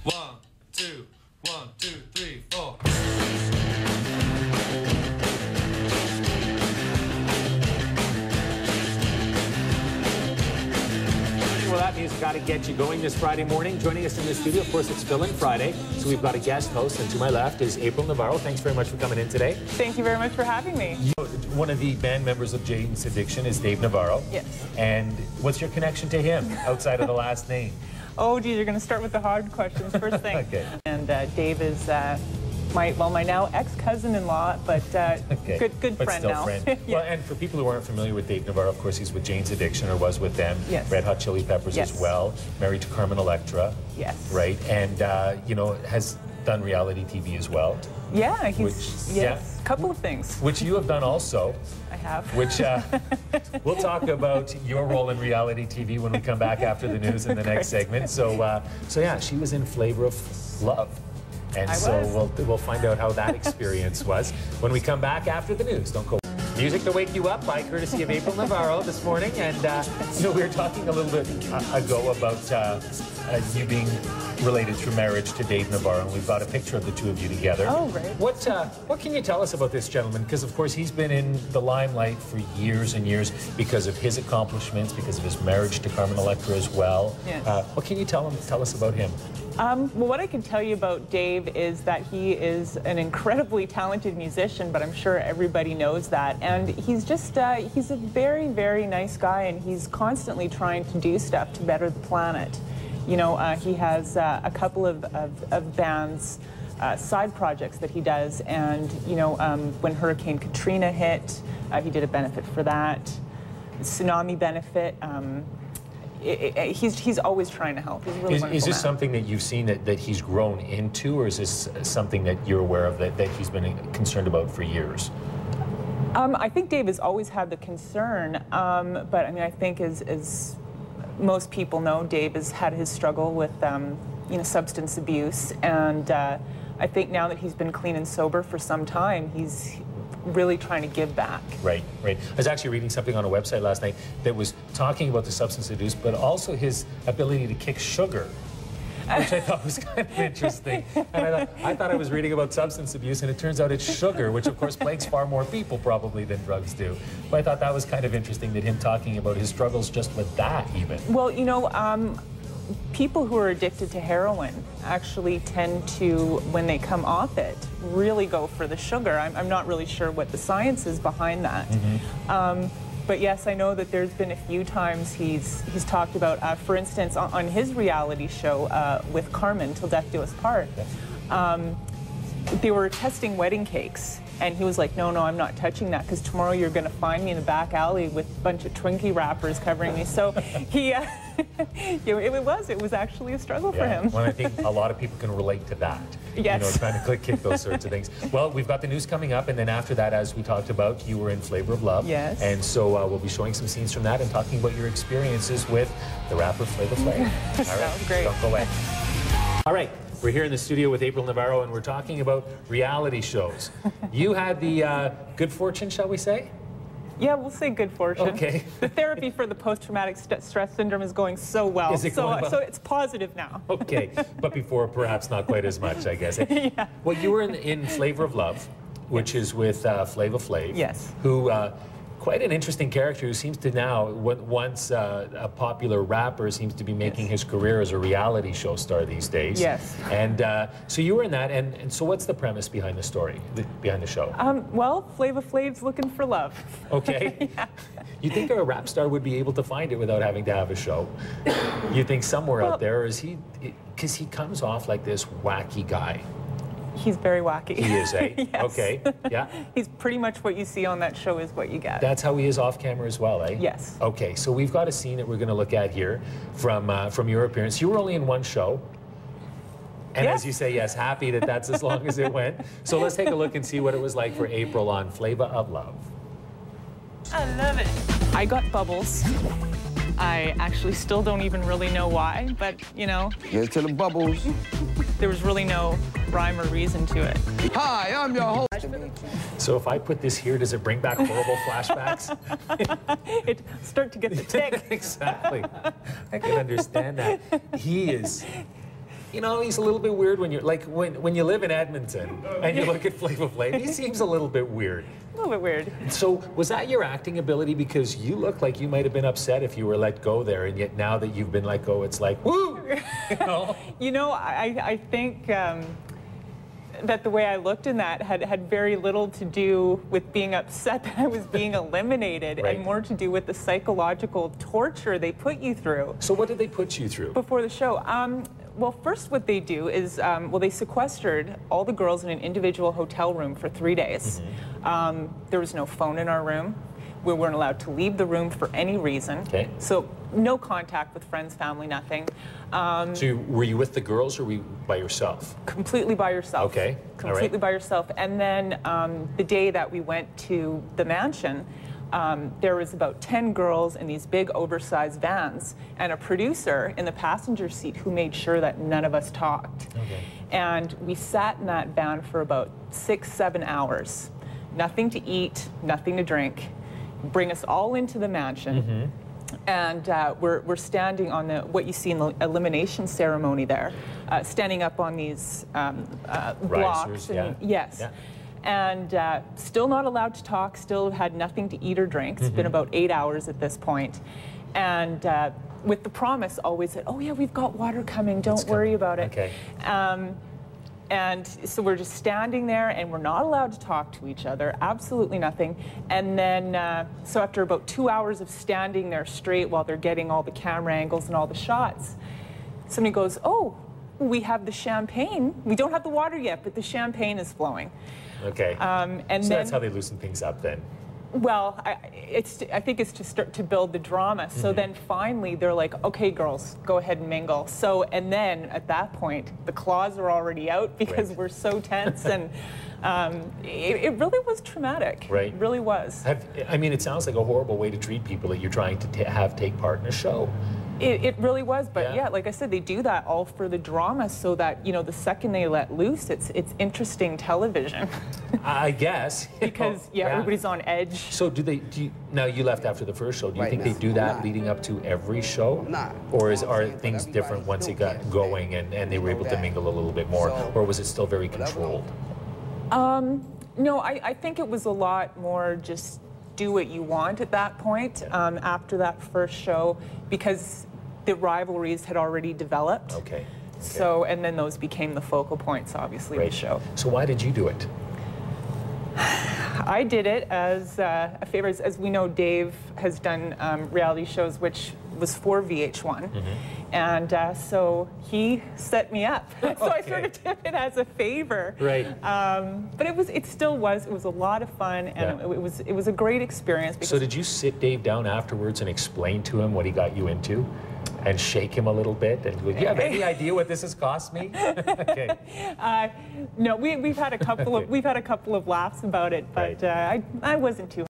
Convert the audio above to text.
1, 2, 1, 2, 3, 4. Well, that music got to get you going this Friday morning. Joining us in the studio, of course, it's Fill-In Friday. So we've got a guest host, and to my left is April Navarro. Thanks very much for coming in today. Thank you very much for having me. One of the band members of Jane's Addiction is Dave Navarro. Yes. And what's your connection to him outside of the last name? Oh, geez, you're going to start with the hard questions first thing. Okay. And Dave is my now ex-cousin-in-law, but Okay. good but friend still now. Friend. Yeah. Well, and for people who aren't familiar with Dave Navarro, of course, he's with Jane's Addiction, or was with them. Yes. Red Hot Chili Peppers Yes. as well. Married to Carmen Electra. Yes. Right. And, you know, has done reality TV as well. Yeah, he's, Which, yes, a couple of things. Which you have done also. I have. Which we'll talk about your role in reality TV when we come back after the news in the next segment. So, so yeah, she was in Flavor of Love. And we'll find out how that experience was when we come back after the news. Don't go. Music to wake you up by courtesy of April Navarro this morning. And, you know, we were talking a little bit ago about you being related through marriage to Dave Navarro, and we've got a picture of the two of you together. Oh, right. What can you tell us about this gentleman? Because, of course, he's been in the limelight for years and years because of his accomplishments, because of his marriage to Carmen Electra as well. Yes. What can you tell us about him? Well, what I can tell you about Dave is that he is an incredibly talented musician, but I'm sure everybody knows that. And he's just, he's a very, very nice guy, and he's constantly trying to do stuff to better the planet. You know, he has a couple of bands, side projects that he does, and, you know, when Hurricane Katrina hit, he did a benefit for that. Tsunami benefit. He's always trying to help. He's a really wonderful Is this man. something that you've seen that he's grown into, or is this something that you're aware of that he's been concerned about for years? I think Dave has always had the concern, but I mean, I think as most people know, Dave has had his struggle with you know, substance abuse, and I think now that he's been clean and sober for some time, he's really trying to give back. Right, right. I was actually reading something on a website last night that was talking about the substance abuse, but also his ability to kick sugar, which I thought was kind of interesting. And I thought I was reading about substance abuse, and it turns out it's sugar, which of course plagues far more people probably than drugs do. But I thought that was kind of interesting, that him talking about his struggles just with that even. Well, you know, people who are addicted to heroin actually tend to, when they come off it, really go for the sugar. I'm not really sure what the science is behind that. Mm-hmm. But yes, I know that there's been a few times he's talked about, for instance, on his reality show with Carmen, Till Death Do Us Part, they were testing wedding cakes. And he was like, no, I'm not touching that, because tomorrow you're going to find me in the back alley with a bunch of Twinkie wrappers covering me. So he, you know, it was actually a struggle for him. Well, I think a lot of people can relate to that. Yes. You know, trying to kick those sorts of things. Well, we've got the news coming up, and then after that, as we talked about, you were in Flavor of Love. Yes. And so we'll be showing some scenes from that and talking about your experiences with the rapper Flavor Flav. All right. Sounds great. Don't go away. All right. We're here in the studio with April Navarro, and we're talking about reality shows. You had the good fortune, shall we say? Yeah, we'll say good fortune. Okay. The therapy for the post-traumatic stress syndrome is going so well. Is it going well? So it's positive now. Okay, but before perhaps not quite as much, I guess. Yeah. Well, you were in Flavor of Love, which is with Flava Flav. Yes. Who, quite an interesting character who seems to now, once a popular rapper, seems to be making his career as a reality show star these days. Yes. And so you were in that, and so what's the premise behind the story, behind the show? Well, Flava Flav's looking for love. Okay. Yeah. You think a rap star would be able to find it without having to have a show? You think somewhere out there, or is he, because he comes off like this wacky guy. He's very wacky. He is, eh? Yes. Okay, yeah. He's pretty much what you see on that show is what you get. That's how he is off camera as well, eh? Yes. Okay, so we've got a scene that we're going to look at here from your appearance. You were only in one show. And as you say, yes, happy that that's as long as it went. So let's take a look and see what it was like for April on Flavor of Love. I love it. I got bubbles. I actually still don't even really know why, but, you know. Here's to the bubbles. There was really no rhyme or reason to it. Hi, I'm your host. So if I put this here, does it bring back horrible flashbacks? It start to get the tick. Exactly. I can understand that. He is you know, he's a little bit weird when you're like when you live in Edmonton and you look at Flavor Flav, he seems a little bit weird. A little bit weird. So was that your acting ability? Because you look like you might have been upset if you were let go there, and yet now that you've been let go, it's like, woo! You know, I think that the way I looked in that had very little to do with being upset that I was being eliminated, Right. and more to do with the psychological torture they put you through. So what did they put you through? Before the show? Well, first what they do is, well, they sequestered all the girls in an individual hotel room for 3 days. There was no phone in our room. We weren't allowed to leave the room for any reason. Okay. So no contact with friends, family, nothing. So were you with the girls or were you by yourself? Completely by yourself. Okay. Completely by yourself. And then the day that we went to the mansion, there was about 10 girls in these big oversized vans and a producer in the passenger seat who made sure that none of us talked. Okay. And we sat in that van for about 6-7 hours. Nothing to eat, nothing to drink. Bring us all into the mansion. And we're standing on what you see in the elimination ceremony there, standing up on these blocks. And, yes. Yeah. And still not allowed to talk, still had nothing to eat or drink. It's been about 8 hours at this point. And with the promise always that, oh yeah, we've got water coming, don't worry about it. Okay. And so we're just standing there and we're not allowed to talk to each other, absolutely nothing. And then, so after about 2 hours of standing there straight while they're getting all the camera angles and all the shots, somebody goes, oh, we have the champagne. We don't have the water yet, but the champagne is flowing. Okay. And so then, that's how they loosen things up then. Well, I think it's to start to build the drama. So then finally they're like, okay, girls, go ahead and mingle. So, and then at that point, the claws are already out because we're so tense. And it really was traumatic. Right. It really was. I mean, it sounds like a horrible way to treat people that you're trying to have take part in a show. It really was, but yeah, like I said, they do that all for the drama so that, you know, the second they let loose, it's interesting television. I guess. Because, everybody's on edge. So now you left after the first show, do you think they do that leading up to every show? Or are things different once it got going and they were able to mingle a little bit more? Or was it still very controlled? No, I think it was a lot more just do what you want at that point after that first show, because the rivalries had already developed. Okay. So, and then those became the focal points, obviously, of the show. So why did you do it? I did it as a favor. As we know, Dave has done reality shows, which was for VH1. And so he set me up. So I sort of did it as a favor. Right. But it still was a lot of fun, and it was a great experience. So did you sit Dave down afterwards and explain to him what he got you into? And shake him a little bit and go, do you have any idea what this has cost me? Okay. No, we've had a couple of laughs about it, but I wasn't too